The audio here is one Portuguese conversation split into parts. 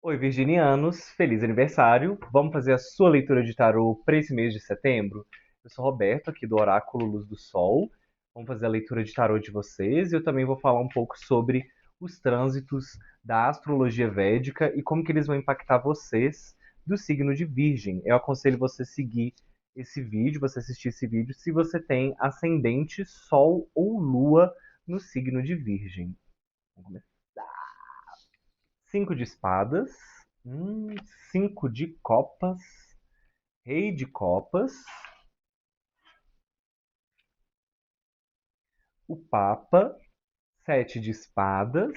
Oi, virginianos, feliz aniversário! Vamos fazer a sua leitura de tarô para esse mês de setembro? Eu sou Roberto, aqui do Oráculo Luz do Sol. Vamos fazer a leitura de tarô de vocês e eu também vou falar um pouco sobre os trânsitos da astrologia védica e como que eles vão impactar vocês do signo de Virgem. Eu aconselho você seguir esse vídeo, você assistir esse vídeo, se você tem ascendente, Sol ou Lua no signo de Virgem. Vamos começar. Cinco de espadas, hum, cinco de copas, rei de copas, o papa, sete de espadas,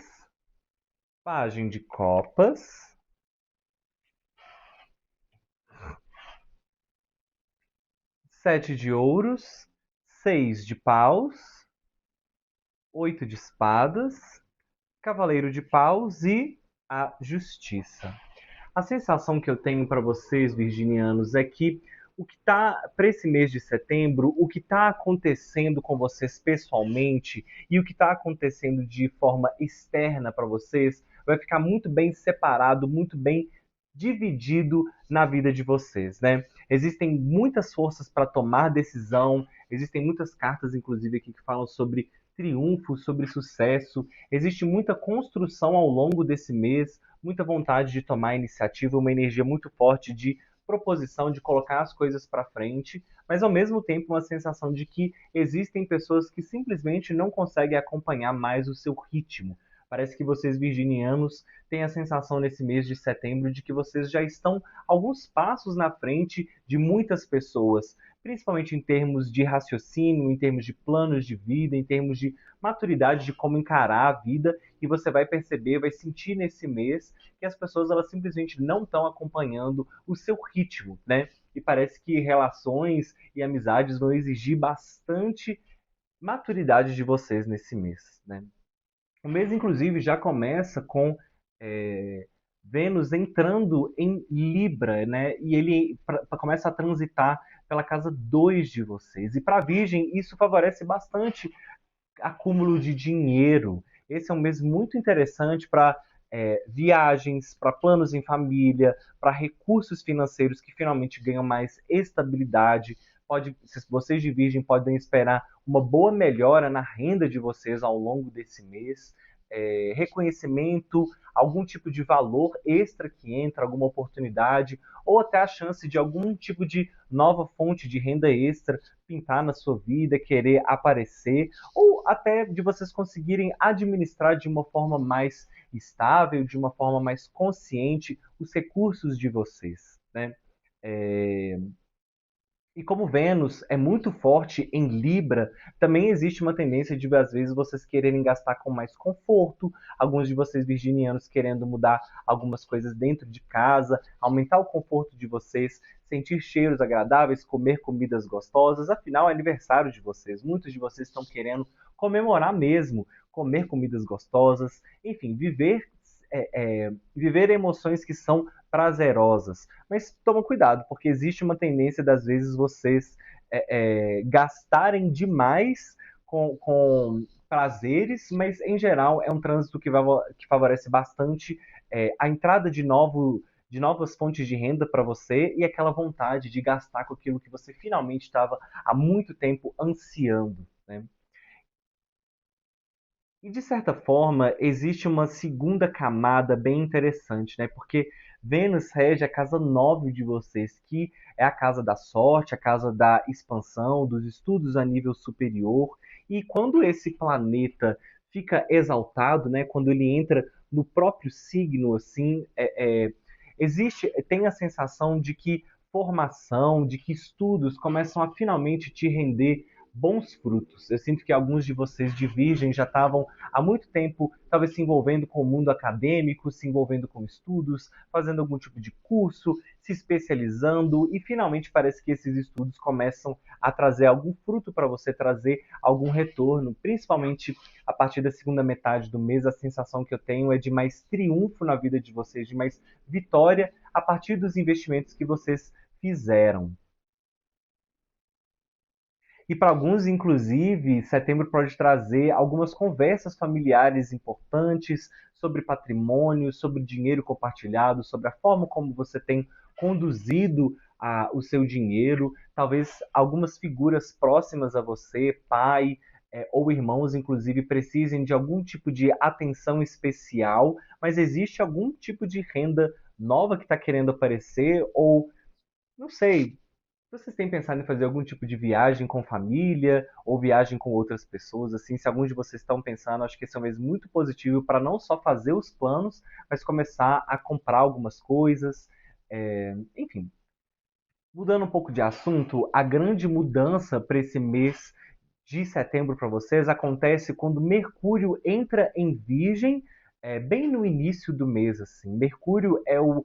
pajem de copas, sete de ouros, seis de paus, oito de espadas, cavaleiro de paus e a justiça. A sensação que eu tenho para vocês, virginianos, é que o que está para esse mês de setembro, o que está acontecendo com vocês pessoalmente e o que está acontecendo de forma externa para vocês vai ficar muito bem separado, muito bem dividido na vida de vocês, né? Existem muitas forças para tomar decisão, existem muitas cartas, inclusive, aqui que falam sobre triunfo, sobre sucesso. Existe muita construção ao longo desse mês, muita vontade de tomar iniciativa, uma energia muito forte de proposição, de colocar as coisas para frente, mas ao mesmo tempo uma sensação de que existem pessoas que simplesmente não conseguem acompanhar mais o seu ritmo. Parece que vocês virginianos têm a sensação nesse mês de setembro de que vocês já estão alguns passos na frente de muitas pessoas, principalmente em termos de raciocínio, em termos de planos de vida, em termos de maturidade de como encarar a vida, e você vai perceber, vai sentir nesse mês que as pessoas elas simplesmente não estão acompanhando o seu ritmo, né? E parece que relações e amizades vão exigir bastante maturidade de vocês nesse mês, né? O mês, inclusive, já começa com é, Vênus entrando em Libra, né? E ele começa a transitar pela casa 2 de vocês. E para a Virgem, isso favorece bastante acúmulo de dinheiro. Esse é um mês muito interessante para viagens, para planos em família, para recursos financeiros que finalmente ganham mais estabilidade. Pode, se vocês de Virgem podem esperar uma boa melhora na renda de vocês ao longo desse mês. Reconhecimento, algum tipo de valor extra que entra, alguma oportunidade, ou até a chance de algum tipo de nova fonte de renda extra pintar na sua vida, querer aparecer, ou até de vocês conseguirem administrar de uma forma mais estável, de uma forma mais consciente os recursos de vocês, né? É, E como Vênus é muito forte em Libra, também existe uma tendência de, às vezes, vocês quererem gastar com mais conforto, alguns de vocês virginianos querendo mudar algumas coisas dentro de casa, aumentar o conforto de vocês, sentir cheiros agradáveis, comer comidas gostosas, afinal é aniversário de vocês. Muitos de vocês estão querendo comemorar mesmo, comer comidas gostosas, enfim, viver emoções que são prazerosas. Mas toma cuidado, porque existe uma tendência das vezes vocês gastarem demais com prazeres, mas em geral é um trânsito que favorece bastante a entrada de novas fontes de renda para você e aquela vontade de gastar com aquilo que você finalmente estava há muito tempo ansiando, né? E de certa forma, existe uma segunda camada bem interessante, né? Porque Vênus rege a casa 9 de vocês, que é a casa da sorte, a casa da expansão, dos estudos a nível superior. E quando esse planeta fica exaltado, né? Quando ele entra no próprio signo, assim, tem a sensação de que formação, de que estudos começam a finalmente te render bons frutos. Eu sinto que alguns de vocês de Virgem já estavam há muito tempo, talvez se envolvendo com o mundo acadêmico, se envolvendo com estudos, fazendo algum tipo de curso, se especializando, e finalmente parece que esses estudos começam a trazer algum fruto para você, trazer algum retorno, principalmente a partir da segunda metade do mês. A sensação que eu tenho é de mais triunfo na vida de vocês, de mais vitória a partir dos investimentos que vocês fizeram. E para alguns, inclusive, setembro pode trazer algumas conversas familiares importantes sobre patrimônio, sobre dinheiro compartilhado, sobre a forma como você tem conduzido o seu dinheiro. Talvez algumas figuras próximas a você, pai, ou irmãos, inclusive, precisem de algum tipo de atenção especial, mas existe algum tipo de renda nova que está querendo aparecer, ou não sei, vocês têm pensado em fazer algum tipo de viagem com família ou viagem com outras pessoas? Assim, se alguns de vocês estão pensando, acho que esse é um mês muito positivo para não só fazer os planos, mas começar a comprar algumas coisas. Enfim, mudando um pouco de assunto, a grande mudança para esse mês de setembro para vocês acontece quando Mercúrio entra em Virgem, bem no início do mês, assim. Mercúrio é o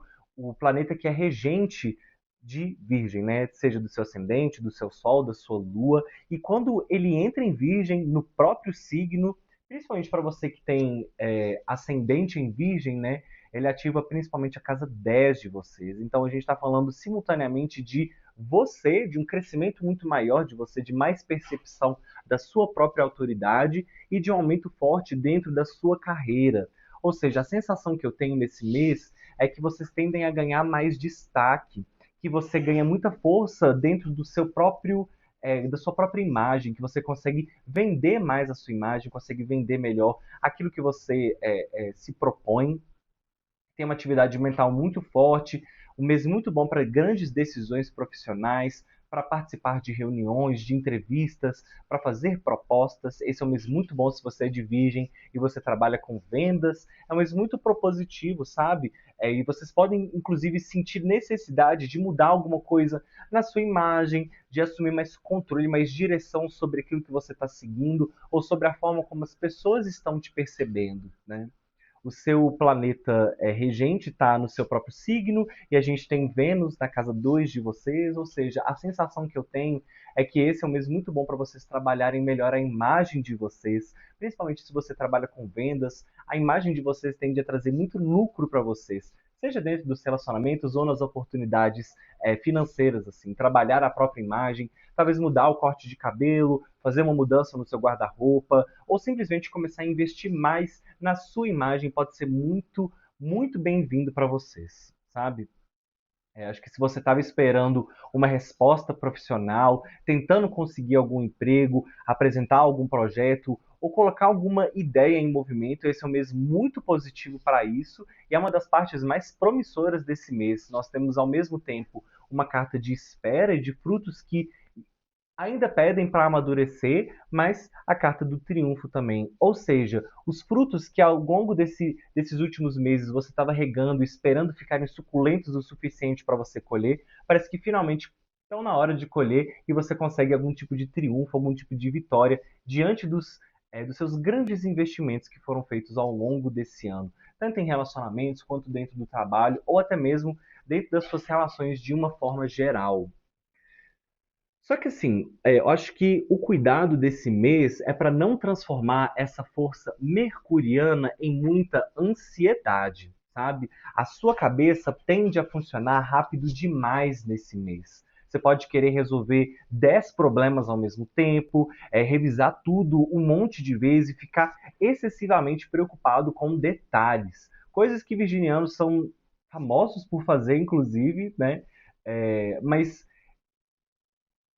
planeta que é regente de Virgem, né? Seja do seu ascendente, do seu Sol, da sua Lua. E quando ele entra em Virgem, no próprio signo, principalmente para você que tem ascendente em Virgem, né? Ele ativa principalmente a casa 10 de vocês. Então a gente está falando simultaneamente de você, de um crescimento muito maior de você, de mais percepção da sua própria autoridade e de um aumento forte dentro da sua carreira. Ou seja, a sensação que eu tenho nesse mês é que vocês tendem a ganhar mais destaque, que você ganha muita força dentro do seu próprio da sua própria imagem, que você consegue vender mais a sua imagem, consegue vender melhor aquilo que você se propõe, tem uma atividade mental muito forte, um mês muito bom para grandes decisões profissionais, para participar de reuniões, de entrevistas, para fazer propostas. Esse é um mês muito bom se você é de Virgem e você trabalha com vendas. É um mês muito propositivo, sabe? E vocês podem, inclusive, sentir necessidade de mudar alguma coisa na sua imagem, de assumir mais controle, mais direção sobre aquilo que você está seguindo ou sobre a forma como as pessoas estão te percebendo, né? O seu planeta regente está no seu próprio signo, e a gente tem Vênus na casa 2 de vocês, ou seja, a sensação que eu tenho é que esse é um mês muito bom para vocês trabalharem melhor a imagem de vocês, principalmente se você trabalha com vendas, a imagem de vocês tende a trazer muito lucro para vocês, seja dentro dos relacionamentos ou nas oportunidades financeiras, assim, trabalhar a própria imagem, talvez mudar o corte de cabelo, fazer uma mudança no seu guarda-roupa, ou simplesmente começar a investir mais na sua imagem pode ser muito, muito bem-vindo para vocês, sabe? Acho que se você estava esperando uma resposta profissional, tentando conseguir algum emprego, apresentar algum projeto ou colocar alguma ideia em movimento, esse é um mês muito positivo para isso e é uma das partes mais promissoras desse mês. Nós temos ao mesmo tempo uma carta de espera e de frutos que ainda pedem para amadurecer, mas a carta do triunfo também. Ou seja, os frutos que ao longo desses últimos meses você estava regando, esperando ficarem suculentos o suficiente para você colher, parece que finalmente estão na hora de colher e você consegue algum tipo de triunfo, algum tipo de vitória diante dos seus grandes investimentos que foram feitos ao longo desse ano, tanto em relacionamentos quanto dentro do trabalho, ou até mesmo dentro das suas relações de uma forma geral. Só que assim, eu acho que o cuidado desse mês é para não transformar essa força mercuriana em muita ansiedade, sabe? A sua cabeça tende a funcionar rápido demais nesse mês. Você pode querer resolver 10 problemas ao mesmo tempo, revisar tudo um monte de vezes e ficar excessivamente preocupado com detalhes. Coisas que virginianos são famosos por fazer, inclusive, né? Mas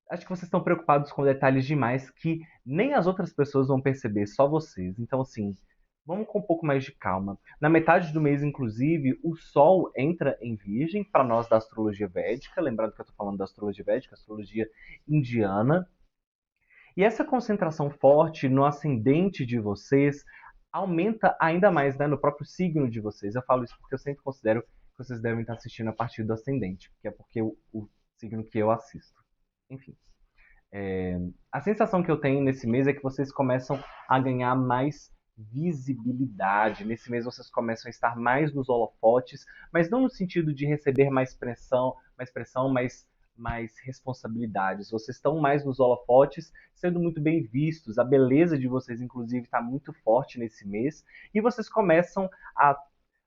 acho que vocês estão preocupados com detalhes demais que nem as outras pessoas vão perceber, só vocês. Então, assim, vamos com um pouco mais de calma. Na metade do mês, inclusive, o Sol entra em Virgem, para nós da astrologia védica. Lembrando que eu estou falando da astrologia védica, astrologia indiana. E essa concentração forte no ascendente de vocês aumenta ainda mais, né, no próprio signo de vocês. Eu falo isso porque eu sempre considero que vocês devem estar assistindo a partir do ascendente, que é porque o signo que eu assisto. Enfim. A sensação que eu tenho nesse mês é que vocês começam a ganhar mais visibilidade. Nesse mês vocês começam a estar mais nos holofotes, mas não no sentido de receber mais responsabilidades. Vocês estão mais nos holofotes, sendo muito bem vistos. A beleza de vocês, inclusive, está muito forte nesse mês. E vocês começam a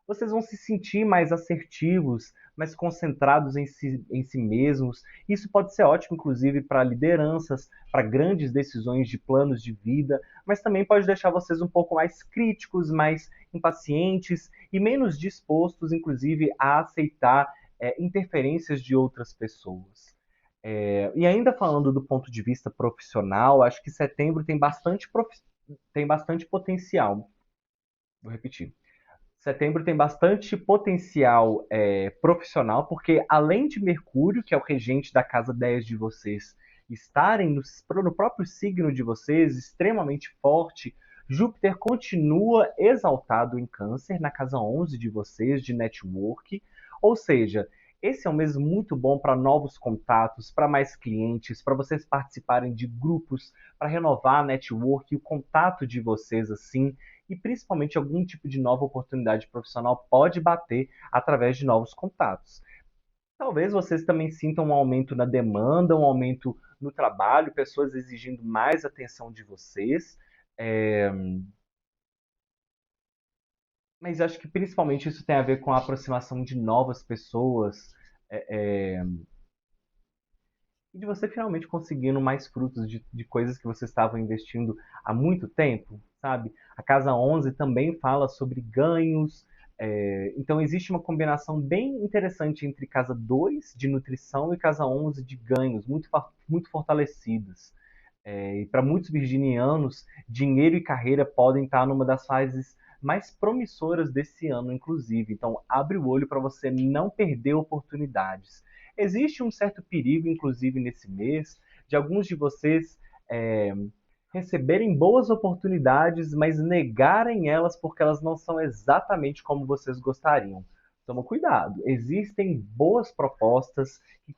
vocês vão se sentir mais assertivos, mais concentrados em si mesmos. Isso pode ser ótimo, inclusive, para lideranças, para grandes decisões de planos de vida, mas também pode deixar vocês um pouco mais críticos, mais impacientes e menos dispostos, inclusive, a aceitar interferências de outras pessoas. E ainda falando do ponto de vista profissional, acho que setembro tem bastante potencial. Vou repetir. Setembro tem bastante potencial profissional, porque além de Mercúrio, que é o regente da casa 10 de vocês, estarem no próprio signo de vocês, extremamente forte, Júpiter continua exaltado em Câncer, na casa 11 de vocês, de network. Ou seja, esse é um mês muito bom para novos contatos, para mais clientes, para vocês participarem de grupos, para renovar a network e o contato de vocês assim e principalmente algum tipo de nova oportunidade profissional pode bater através de novos contatos. Talvez vocês também sintam um aumento na demanda, um aumento no trabalho, pessoas exigindo mais atenção de vocês. É, Mas acho que principalmente isso tem a ver com a aproximação de novas pessoas, é, é, e de você finalmente conseguindo mais frutos de coisas que você estava investindo há muito tempo, sabe? A casa 11 também fala sobre ganhos, então existe uma combinação bem interessante entre casa 2 de nutrição e casa 11 de ganhos, muito fortalecidas. E para muitos virginianos, dinheiro e carreira podem estar numa das fases mais promissoras desse ano, inclusive. Então, abre o olho para você não perder oportunidades. Existe um certo perigo, inclusive, nesse mês, de alguns de vocês é, receberem boas oportunidades, mas negarem elas porque elas não são exatamente como vocês gostariam. Toma cuidado. Existem boas propostas que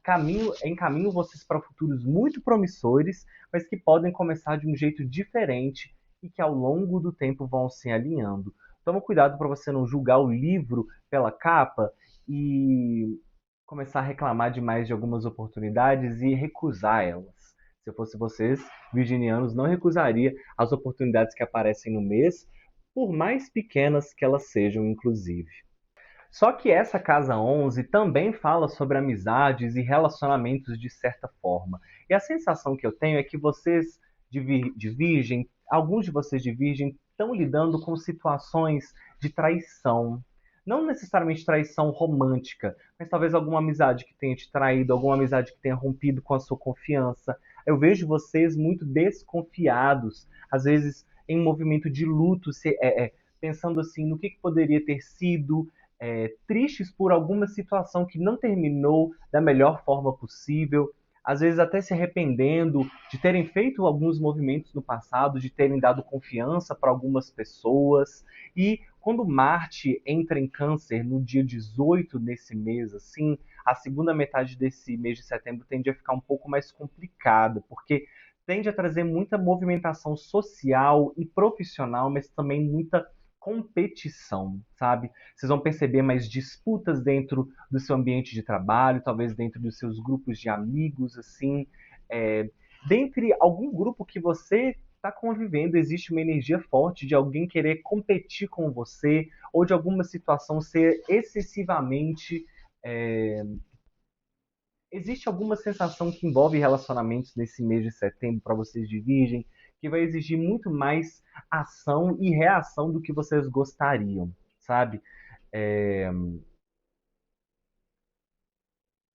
encaminham vocês para futuros muito promissores, mas que podem começar de um jeito diferente e que ao longo do tempo vão se alinhando. Toma cuidado para você não julgar o livro pela capa e começar a reclamar demais de algumas oportunidades e recusar elas. Se eu fosse vocês, virginianos, não recusaria as oportunidades que aparecem no mês, por mais pequenas que elas sejam, inclusive. Só que essa casa 11 também fala sobre amizades e relacionamentos de certa forma. E a sensação que eu tenho é que vocês de Virgem, alguns de vocês de Virgem, estão lidando com situações de traição. Não necessariamente traição romântica, mas talvez alguma amizade que tenha te traído, alguma amizade que tenha rompido com a sua confiança. Eu vejo vocês muito desconfiados, às vezes em um movimento de luto, pensando assim no que poderia ter sido, tristes por alguma situação que não terminou da melhor forma possível, às vezes até se arrependendo de terem feito alguns movimentos no passado, de terem dado confiança para algumas pessoas. E quando Marte entra em Câncer no dia 18 nesse mês, assim, a segunda metade desse mês de setembro tende a ficar um pouco mais complicada, porque tende a trazer muita movimentação social e profissional, mas também muita competição, sabe? Vocês vão perceber mais disputas dentro do seu ambiente de trabalho, talvez dentro dos seus grupos de amigos, assim. É, Dentre algum grupo que você está convivendo, existe uma energia forte de alguém querer competir com você, ou de alguma situação ser excessivamente. é, Existe alguma sensação que envolve relacionamentos nesse mês de setembro para vocês de Virgem, que vai exigir muito mais ação e reação do que vocês gostariam, sabe? É,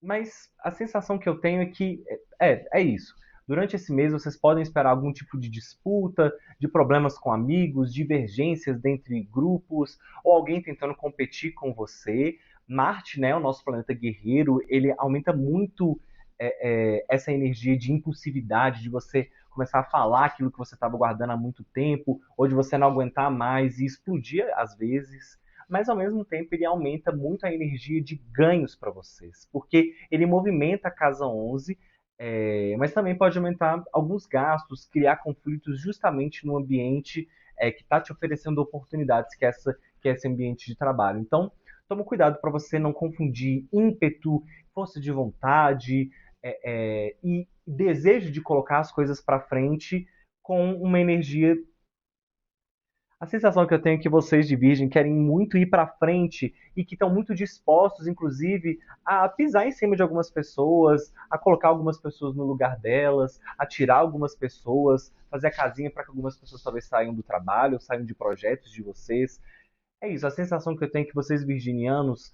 Mas a sensação que eu tenho é que é isso. Durante esse mês vocês podem esperar algum tipo de disputa, de problemas com amigos, divergências dentre grupos, ou alguém tentando competir com você. Marte, né, o nosso planeta guerreiro, ele aumenta muito essa energia de impulsividade, de você começar a falar aquilo que você estava guardando há muito tempo, ou de você não aguentar mais e explodir às vezes, mas ao mesmo tempo ele aumenta muito a energia de ganhos para vocês, porque ele movimenta a casa 11, mas também pode aumentar alguns gastos, criar conflitos justamente no ambiente que está te oferecendo oportunidades, que é esse ambiente de trabalho. Então, toma cuidado para você não confundir ímpeto, força de vontade e desejo de colocar as coisas para frente com uma energia A sensação que eu tenho é que vocês de Virgem querem muito ir para frente e que estão muito dispostos, inclusive, a pisar em cima de algumas pessoas, a colocar algumas pessoas no lugar delas, a tirar algumas pessoas, fazer a casinha para que algumas pessoas talvez saiam do trabalho, saiam de projetos de vocês. É isso, a sensação que eu tenho é que vocês virginianos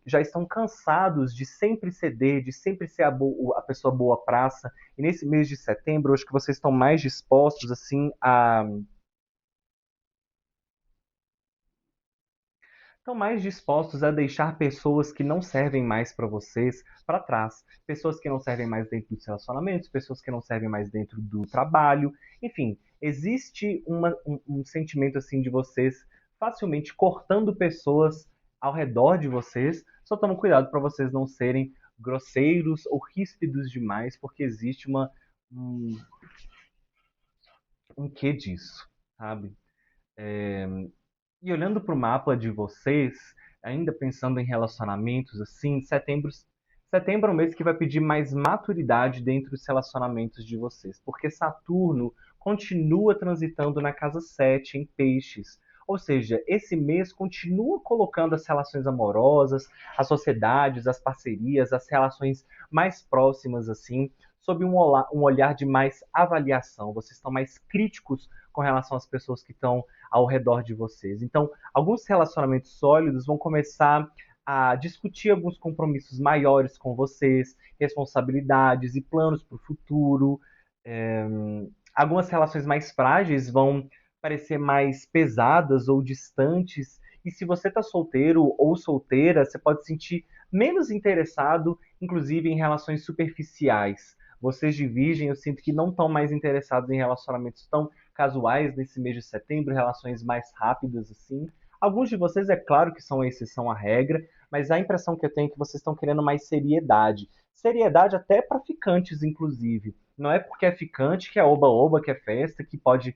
já estão cansados de sempre ceder, de sempre ser a pessoa boa praça. E nesse mês de setembro, eu acho que vocês estão mais dispostos assim a estão mais dispostos a deixar pessoas que não servem mais para vocês para trás. Pessoas que não servem mais dentro dos relacionamentos, pessoas que não servem mais dentro do trabalho. Enfim, existe um sentimento assim de vocês facilmente cortando pessoas ao redor de vocês. Só tomem cuidado para vocês não serem grosseiros ou ríspidos demais, porque existe um, um quê disso, sabe? E olhando para o mapa de vocês, ainda pensando em relacionamentos, assim, setembro é um mês que vai pedir mais maturidade dentro dos relacionamentos de vocês, porque Saturno continua transitando na casa 7 em Peixes. Ou seja, esse mês continua colocando as relações amorosas, as sociedades, as parcerias, as relações mais próximas, assim, sob um olhar de mais avaliação. Vocês estão mais críticos com relação às pessoas que estão ao redor de vocês. Então, alguns relacionamentos sólidos vão começar a discutir alguns compromissos maiores com vocês, responsabilidades e planos para o futuro. É, algumas relações mais frágeis vão parecer mais pesadas ou distantes. E se você está solteiro ou solteira, você pode se sentir menos interessado, inclusive em relações superficiais. Vocês de Virgem, eu sinto que não estão mais interessados em relacionamentos tão casuais nesse mês de setembro, relações mais rápidas assim. Alguns de vocês, é claro que são a exceção à regra, mas a impressão que eu tenho é que vocês estão querendo mais seriedade. Seriedade até para ficantes, inclusive. Não é porque é ficante que é oba-oba, que é festa, que pode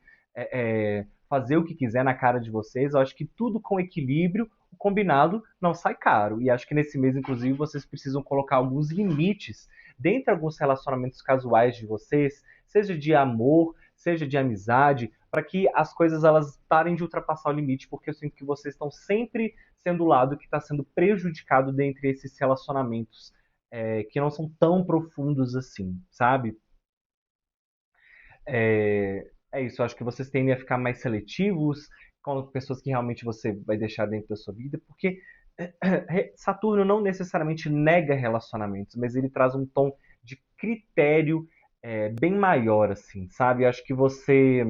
fazer o que quiser na cara de vocês. Eu acho que tudo com equilíbrio, o combinado não sai caro. E acho que nesse mês, inclusive, vocês precisam colocar alguns limites dentro de alguns relacionamentos casuais de vocês, seja de amor, seja de amizade, para que as coisas elas parem de ultrapassar o limite, porque eu sinto que vocês estão sempre sendo o lado que está sendo prejudicado dentre esses relacionamentos que não são tão profundos assim, sabe? É isso, eu acho que vocês tendem a ficar mais seletivos com pessoas que realmente você vai deixar dentro da sua vida, porque Saturno não necessariamente nega relacionamentos, mas ele traz um tom de critério bem maior, assim, sabe? Eu acho que você.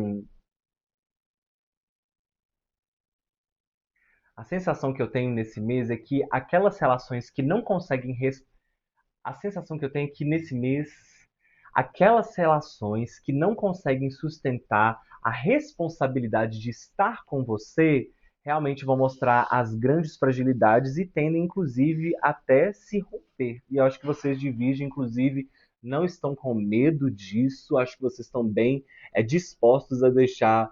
A sensação que eu tenho nesse mês é que aquelas relações que não conseguem. A sensação que eu tenho é que nesse mês, aquelas relações que não conseguem sustentar a responsabilidade de estar com você realmente vão mostrar as grandes fragilidades e tendem, inclusive, até se romper. E eu acho que vocês de Virgem, inclusive, não estão com medo disso. Acho que vocês estão bem dispostos a deixar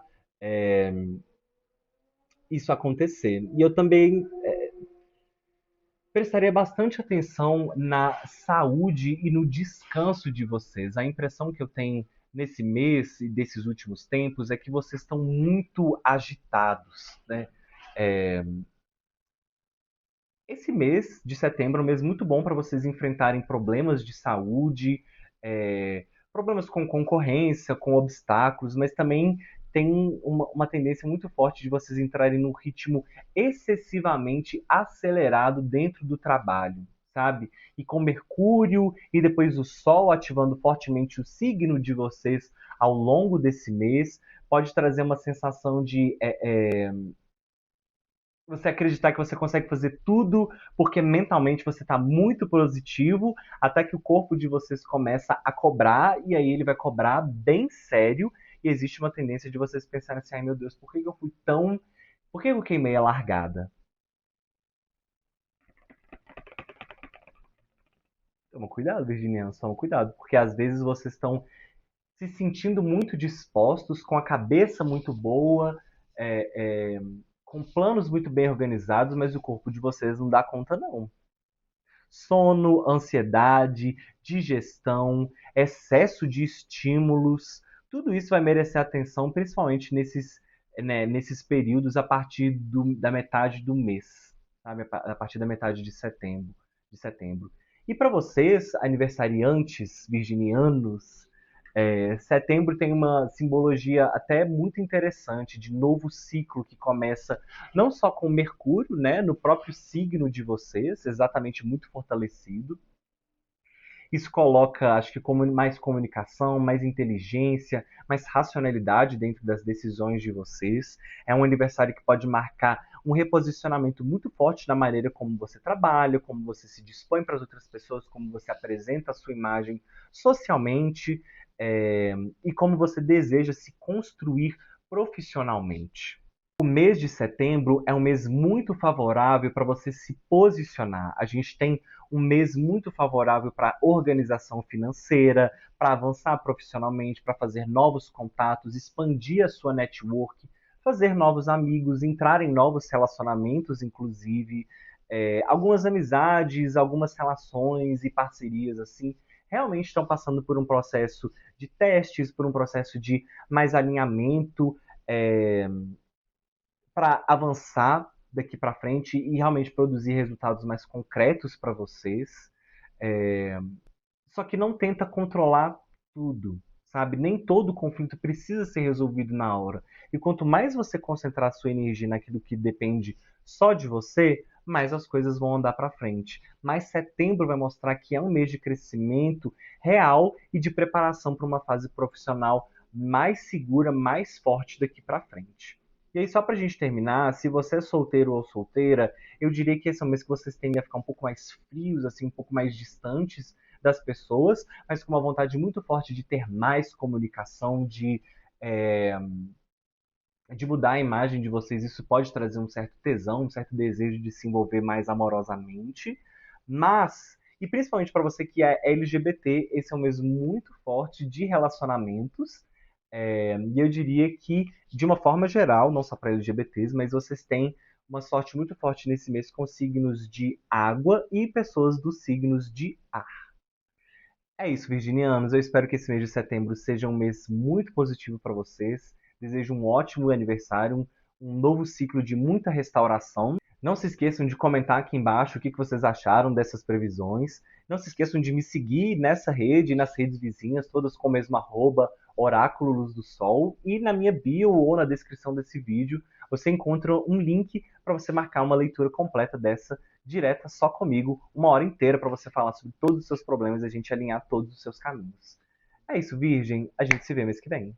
isso acontecer. E eu também prestaria bastante atenção na saúde e no descanso de vocês. A impressão que eu tenho nesse mês e desses últimos tempos é que vocês estão muito agitados, né? Esse mês de setembro é um mês muito bom para vocês enfrentarem problemas de saúde, problemas com concorrência, com obstáculos, mas também tem uma tendência muito forte de vocês entrarem num ritmo excessivamente acelerado dentro do trabalho, sabe? E com Mercúrio e depois o Sol ativando fortemente o signo de vocês ao longo desse mês, pode trazer uma sensação de você acreditar que você consegue fazer tudo porque mentalmente você está muito positivo, até que o corpo de vocês começa a cobrar, e aí ele vai cobrar bem sério, e existe uma tendência de vocês pensarem assim, ai meu Deus, por que eu fui tão. Por que eu queimei a largada? Toma cuidado, virginianos, toma cuidado, porque às vezes vocês estão se sentindo muito dispostos, com a cabeça muito boa, com planos muito bem organizados, mas o corpo de vocês não dá conta, não. Sono, ansiedade, digestão, excesso de estímulos, tudo isso vai merecer atenção, principalmente né, nesses períodos a partir da metade do mês, sabe? A partir da metade de setembro. E para vocês, aniversariantes virginianos, setembro tem uma simbologia até muito interessante de novo ciclo que começa não só com Mercúrio, né, no próprio signo de vocês, exatamente muito fortalecido. Isso coloca, acho que, mais comunicação, mais inteligência, mais racionalidade dentro das decisões de vocês. É um aniversário que pode marcar um reposicionamento muito forte na maneira como você trabalha, como você se dispõe para as outras pessoas, como você apresenta a sua imagem socialmente, e como você deseja se construir profissionalmente. O mês de setembro é um mês muito favorável para você se posicionar. A gente tem um mês muito favorável para organização financeira, para avançar profissionalmente, para fazer novos contatos, expandir a sua network, fazer novos amigos, entrar em novos relacionamentos, inclusive. Algumas amizades, algumas relações e parcerias assim realmente estão passando por um processo de testes, por um processo de mais alinhamento. É, para avançar daqui para frente e realmente produzir resultados mais concretos para vocês. É, Só que não tenta controlar tudo, sabe? Nem todo conflito precisa ser resolvido na hora. E quanto mais você concentrar sua energia naquilo que depende só de você, mais as coisas vão andar para frente. Mas setembro vai mostrar que é um mês de crescimento real e de preparação para uma fase profissional mais segura, mais forte daqui para frente. E aí, só para a gente terminar, se você é solteiro ou solteira, eu diria que esse é um mês que vocês tendem a ficar um pouco mais frios, assim, um pouco mais distantes das pessoas, mas com uma vontade muito forte de ter mais comunicação, é, de mudar a imagem de vocês. Isso pode trazer um certo tesão, um certo desejo de se envolver mais amorosamente. Mas, e principalmente para você que é LGBT, esse é um mês muito forte de relacionamentos. E eu diria que, de uma forma geral, não só para LGBTs, mas vocês têm uma sorte muito forte nesse mês com signos de água e pessoas dos signos de ar. É isso, virginianos. Eu espero que esse mês de setembro seja um mês muito positivo para vocês. Desejo um ótimo aniversário, um novo ciclo de muita restauração. Não se esqueçam de comentar aqui embaixo o que vocês acharam dessas previsões. Não se esqueçam de me seguir nessa rede e nas redes vizinhas, todas com o mesmo arroba, Oráculo Luz do Sol. E na minha bio ou na descrição desse vídeo, você encontra um link para você marcar uma leitura completa dessa direta só comigo, 1 hora inteira para você falar sobre todos os seus problemas e a gente alinhar todos os seus caminhos. É isso, Virgem. A gente se vê mês que vem.